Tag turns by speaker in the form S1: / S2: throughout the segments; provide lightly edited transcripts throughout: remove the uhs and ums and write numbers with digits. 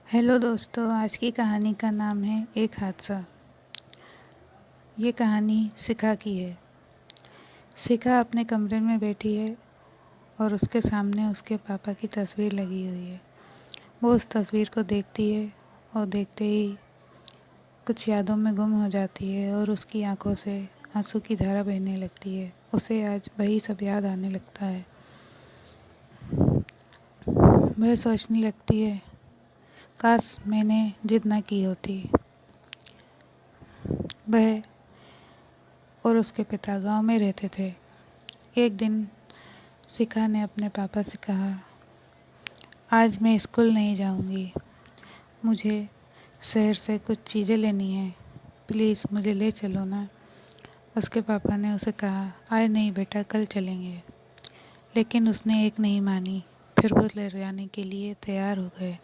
S1: Hello दोस्तों, आज की कहानी का नाम है एक हादसा। ये कहानी शिखा की है। शिखा अपने कमरे में बैठी है और उसके सामने उसके पापा की तस्वीर लगी हुई है। वो उस तस्वीर को देखती है और देखते ही कुछ यादों में गुम हो जाती है और उसकी आंखों से आंसू की धारा बहने लगती है। उसे आज वही सब याद आने लगता है। वह सोचने लगती है, काश मैंने जिद ना की होती। वह और उसके पिता गांव में रहते थे। एक दिन शिखा ने अपने पापा से कहा, आज मैं स्कूल नहीं जाऊंगी। मुझे शहर से कुछ चीज़ें लेनी है, प्लीज़ मुझे ले चलो ना। उसके पापा ने उसे कहा, आज नहीं बेटा, कल चलेंगे। लेकिन उसने एक नहीं मानी। फिर वो ले जाने के लिए तैयार हो गए।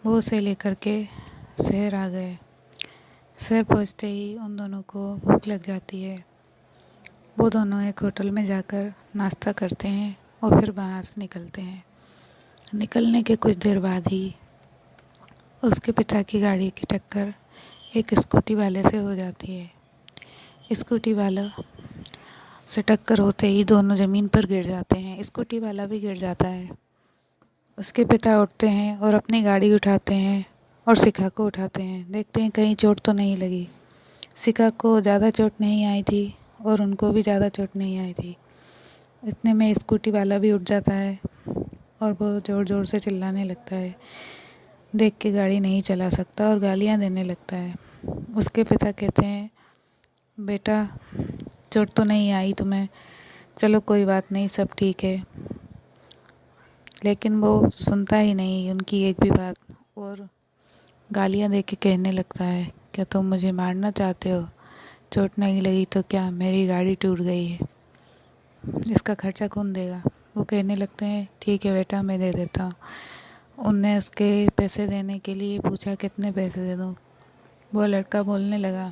S1: वो उसे लेकर के शहर आ गए। शहर पहुंचते ही उन दोनों को भूख लग जाती है। वो दोनों एक होटल में जाकर नाश्ता करते हैं और फिर वहाँ से निकलते हैं। निकलने के कुछ देर बाद ही उसके पिता की गाड़ी की टक्कर एक स्कूटी वाले से हो जाती है। स्कूटी वाला से टक्कर होते ही दोनों ज़मीन पर गिर जाते हैं। स्कूटी वाला भी गिर जाता है। उसके पिता उठते हैं और अपनी गाड़ी उठाते हैं और शिखा को उठाते हैं। देखते हैं कहीं चोट तो नहीं लगी। शिखा को ज़्यादा चोट नहीं आई थी और उनको भी ज़्यादा चोट नहीं आई थी। इतने में स्कूटी वाला भी उठ जाता है और वो ज़ोर ज़ोर से चिल्लाने लगता है। देख के गाड़ी नहीं चला सकता और गालियाँ देने लगता है। उसके पिता कहते हैं, बेटा चोट तो नहीं आई तुम्हें, चलो कोई बात नहीं, सब ठीक है। लेकिन वो सुनता ही नहीं उनकी एक भी बात और गालियाँ दे के कहने लगता है, क्या तुम मुझे मारना चाहते हो? चोट नहीं लगी तो क्या, मेरी गाड़ी टूट गई है, इसका खर्चा कौन देगा? वो कहने लगते हैं, ठीक है बेटा, मैं दे देता हूँ। उनने उसके पैसे देने के लिए पूछा, कितने पैसे दे दूँ? वो लड़का बोलने लगा,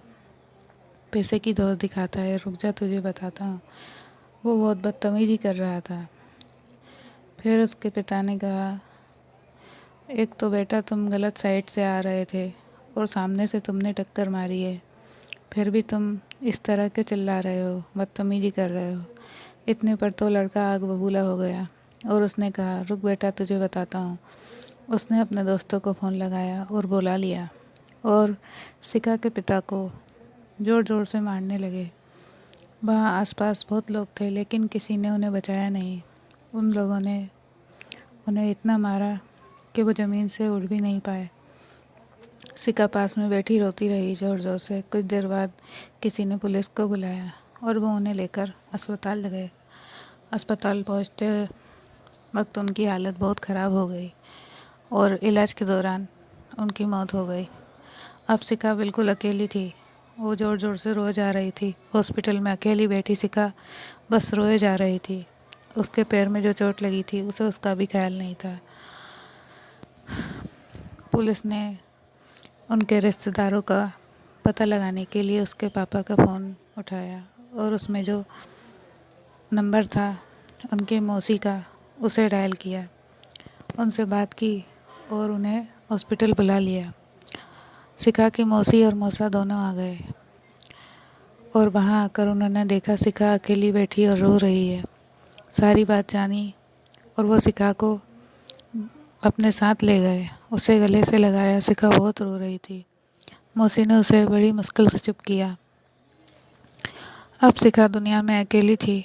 S1: पैसे की दौड़ दिखाता है, रुक जा तुझे बताता हूँ। वो बहुत बदतमीजी कर रहा था। फिर उसके पिता ने कहा, एक तो बेटा तुम गलत साइड से आ रहे थे और सामने से तुमने टक्कर मारी है, फिर भी तुम इस तरह क्यों चिल्ला रहे हो, बदतमीजी कर रहे हो? इतने पर तो लड़का आग बबूला हो गया और उसने कहा, रुक बेटा तुझे बताता हूँ। उसने अपने दोस्तों को फ़ोन लगाया और बुला लिया और शिखा के पिता को ज़ोर ज़ोर से मारने लगे। वहाँ आसपास बहुत लोग थे लेकिन किसी ने उन्हें बचाया नहीं। उन लोगों ने उन्हें इतना मारा कि वो ज़मीन से उठ भी नहीं पाए। शिखा पास में बैठी रोती रही ज़ोर ज़ोर से। कुछ देर बाद किसी ने पुलिस को बुलाया और वो उन्हें लेकर अस्पताल ले गए। अस्पताल पहुँचते वक्त उनकी हालत बहुत ख़राब हो गई और इलाज के दौरान उनकी मौत हो गई। अब शिखा बिल्कुल अकेली थी। वो ज़ोर ज़ोर से रोए जा रही थी। हॉस्पिटल में अकेली बैठी शिखा बस रोए जा रही थी। उसके पैर में जो चोट लगी थी उसे उसका भी ख्याल नहीं था। पुलिस ने उनके रिश्तेदारों का पता लगाने के लिए उसके पापा का फ़ोन उठाया और उसमें जो नंबर था उनके मौसी का, उसे डायल किया। उनसे बात की और उन्हें हॉस्पिटल बुला लिया। शिखा की मौसी और मौसा दोनों आ गए और वहाँ आकर उन्होंने देखा शिखा अकेली बैठी और रो रही है। सारी बात जानी और वो शिखा को अपने साथ ले गए। उसे गले से लगाया। शिखा बहुत रो रही थी। मौसी ने उसे बड़ी मुश्किल से चुप किया। अब शिखा दुनिया में अकेली थी।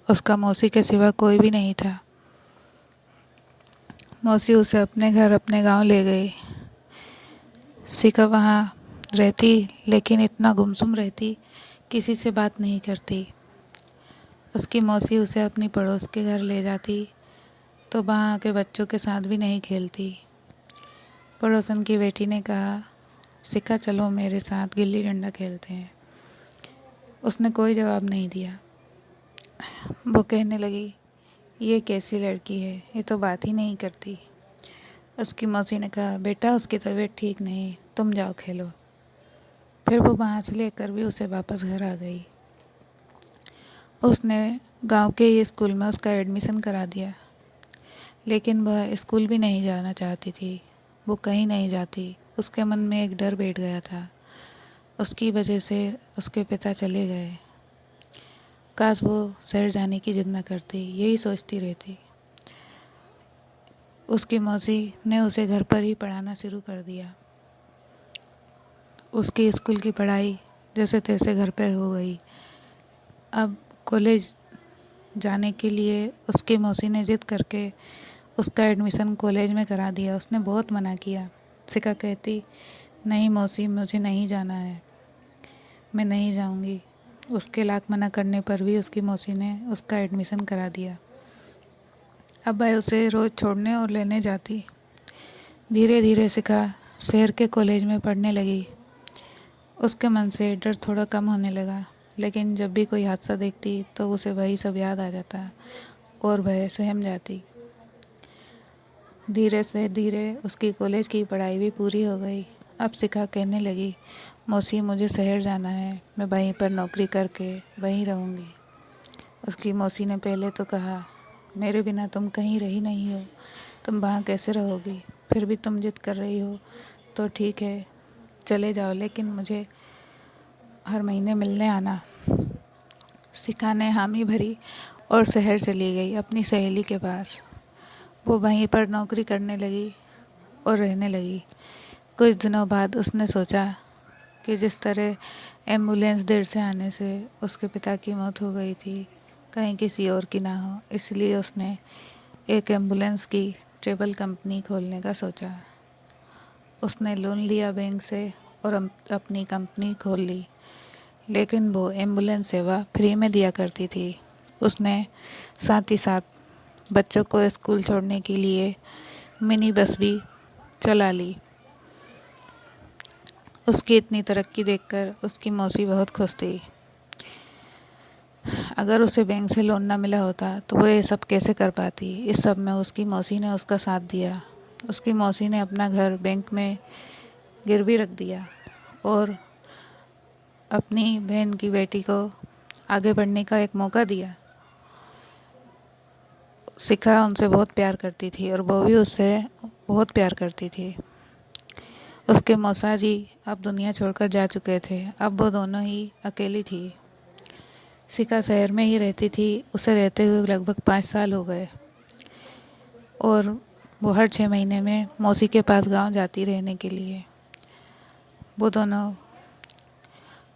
S1: उसका मौसी के सिवा कोई भी नहीं था। मौसी उसे अपने घर, अपने गांव ले गई। शिखा वहाँ रहती लेकिन इतना गुमसुम रहती, किसी से बात नहीं करती। उसकी मौसी उसे अपनी पड़ोस के घर ले जाती तो वहाँ के बच्चों के साथ भी नहीं खेलती। पड़ोसन की बेटी ने कहा, शिखा चलो मेरे साथ गिल्ली डंडा खेलते हैं। उसने कोई जवाब नहीं दिया। वो कहने लगी, ये कैसी लड़की है, ये तो बात ही नहीं करती। उसकी मौसी ने कहा, बेटा उसकी तबीयत ठीक नहीं, तुम जाओ खेलो। फिर वो वहाँ से लेकर भी उसे वापस घर आ गई। उसने गांव के ही स्कूल में उसका एडमिशन करा दिया, लेकिन वह स्कूल भी नहीं जाना चाहती थी। वो कहीं नहीं जाती। उसके मन में एक डर बैठ गया था, उसकी वजह से उसके पिता चले गए। काश वो शहर जाने की जिद न करती, यही सोचती रहती। उसकी मौसी ने उसे घर पर ही पढ़ाना शुरू कर दिया। उसकी स्कूल की पढ़ाई जैसे तैसे घर पर हो गई। अब कॉलेज जाने के लिए उसकी मौसी ने जिद करके उसका एडमिशन कॉलेज में करा दिया। उसने बहुत मना किया। शिखा कहती, नहीं मौसी, मुझे नहीं जाना है, मैं नहीं जाऊंगी। उसके लाख मना करने पर भी उसकी मौसी ने उसका एडमिशन करा दिया। अब वह उसे रोज़ छोड़ने और लेने जाती। धीरे धीरे शिखा शहर के कॉलेज में पढ़ने लगी। उसके मन से डर थोड़ा कम होने लगा, लेकिन जब भी कोई हादसा देखती तो उसे वही सब याद आ जाता और वह सहम जाती। धीरे से धीरे उसकी कॉलेज की पढ़ाई भी पूरी हो गई। अब शिखा कहने लगी, मौसी मुझे शहर जाना है, मैं वहीं पर नौकरी करके वहीं रहूँगी। उसकी मौसी ने पहले तो कहा, मेरे बिना तुम कहीं रही नहीं हो, तुम वहाँ कैसे रहोगी? फिर भी तुम जिद कर रही हो तो ठीक है, चले जाओ, लेकिन मुझे हर महीने मिलने आना। शिखा ने हामी भरी और शहर चली गई अपनी सहेली के पास। वो वहीं पर नौकरी करने लगी और रहने लगी। कुछ दिनों बाद उसने सोचा कि जिस तरह एम्बुलेंस देर से आने से उसके पिता की मौत हो गई थी, कहीं किसी और की ना हो, इसलिए उसने एक एम्बुलेंस की ट्रेवल कंपनी खोलने का सोचा। उसने लोन लिया बैंक से और अपनी कंपनी खोल ली, लेकिन वो एम्बुलेंस सेवा फ्री में दिया करती थी। उसने साथ ही साथ बच्चों को स्कूल छोड़ने के लिए मिनी बस भी चला ली। उसकी इतनी तरक्की देखकर उसकी मौसी बहुत खुश थी। अगर उसे बैंक से लोन ना मिला होता तो वो ये सब कैसे कर पाती। इस सब में उसकी मौसी ने उसका साथ दिया। उसकी मौसी ने अपना घर बैंक में गिरवी रख दिया और अपनी बहन की बेटी को आगे बढ़ने का एक मौका दिया। शिखा उनसे बहुत प्यार करती थी और वो भी उससे बहुत प्यार करती थी। उसके मौसा जी अब दुनिया छोड़कर जा चुके थे। अब वो दोनों ही अकेली थी। शिखा शहर में ही रहती थी। उसे रहते हुए लगभग 5 साल हो गए और वो हर 6 महीने में मौसी के पास गांव जाती रहने के लिए। वो दोनों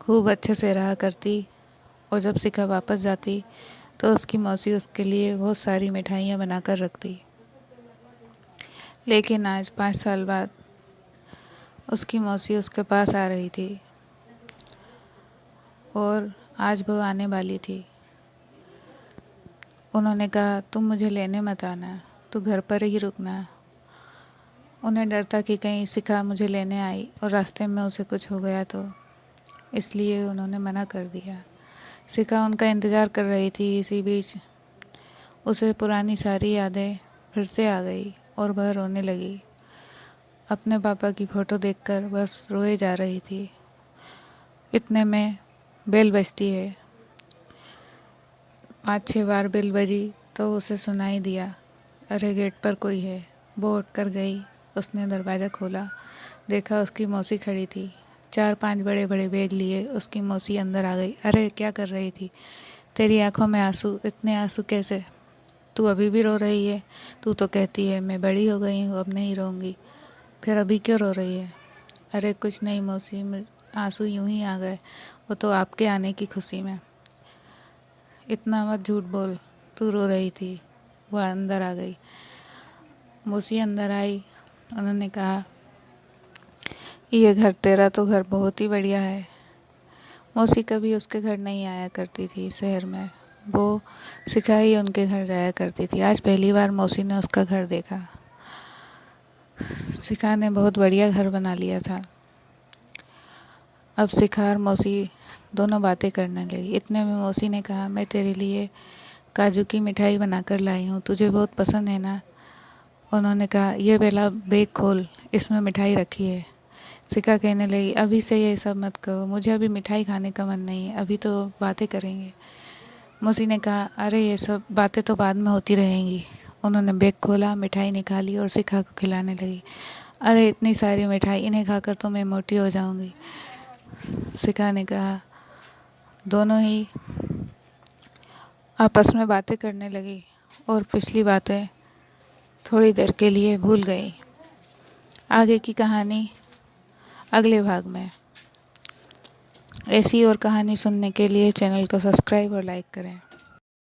S1: खूब अच्छे से रहा करती और जब शिखा वापस जाती तो उसकी मौसी उसके लिए बहुत सारी मिठाइयाँ बनाकर रखती। लेकिन आज 5 साल बाद उसकी मौसी उसके पास आ रही थी और आज वो आने वाली थी। उन्होंने कहा, तुम मुझे लेने मत आना, तू घर पर ही रुकना। उन्हें डर था कि कहीं शिखा मुझे लेने आई और रास्ते में उसे कुछ हो गया तो, इसलिए उन्होंने मना कर दिया। शिखा उनका इंतज़ार कर रही थी। इसी बीच उसे पुरानी सारी यादें फिर से आ गई और वह रोने लगी। अपने पापा की फ़ोटो देखकर बस रोए जा रही थी। इतने में बेल बजती है। 5-6 बार बेल बजी तो उसे सुनाई दिया, अरे गेट पर कोई है। वो उठकर गई। उसने दरवाज़ा खोला, देखा उसकी मौसी खड़ी थी। 4-5 बड़े बड़े बैग लिए उसकी मौसी अंदर आ गई। अरे क्या कर रही थी? तेरी आंखों में आंसू? इतने आंसू कैसे? तू अभी भी रो रही है? तू तो कहती है मैं बड़ी हो गई हूँ, अब नहीं रोऊंगी, फिर अभी क्यों रो रही है? अरे कुछ नहीं मौसी, आंसू यूं ही आ गए, वो तो आपके आने की खुशी में। इतना मत झूठ बोल, तू रो रही थी। वह अंदर आ गई। मौसी अंदर आई। उन्होंने कहा, ये घर तेरा तो घर बहुत ही बढ़िया है। मौसी कभी उसके घर नहीं आया करती थी शहर में। वो शिखा ही उनके घर जाया करती थी। आज पहली बार मौसी ने उसका घर देखा। शिखा ने बहुत बढ़िया घर बना लिया था। अब शिखा और मौसी दोनों बातें करने लगी। इतने में मौसी ने कहा, मैं तेरे लिए काजू की मिठाई बनाकर लाई हूँ, तुझे बहुत पसंद है ना? उन्होंने कहा, ये पहला बैग खोल, इसमें मिठाई रखी है। शिखा कहने लगी, अभी से ये सब मत कहो, मुझे अभी मिठाई खाने का मन नहीं है, अभी तो बातें करेंगे। मौसी ने कहा, अरे ये सब बातें तो बाद में होती रहेंगी। उन्होंने बैग खोला, मिठाई निकाली और शिखा को खिलाने लगी। अरे इतनी सारी मिठाई इन्हें खाकर तो मैं मोटी हो जाऊंगी। शिखा ने कहा। दोनों ही आपस में बातें करने लगी और पिछली बातें थोड़ी देर के लिए भूल गई। आगे की कहानी अगले भाग में। ऐसी और कहानी सुनने के लिए चैनल को सब्सक्राइब और लाइक करें।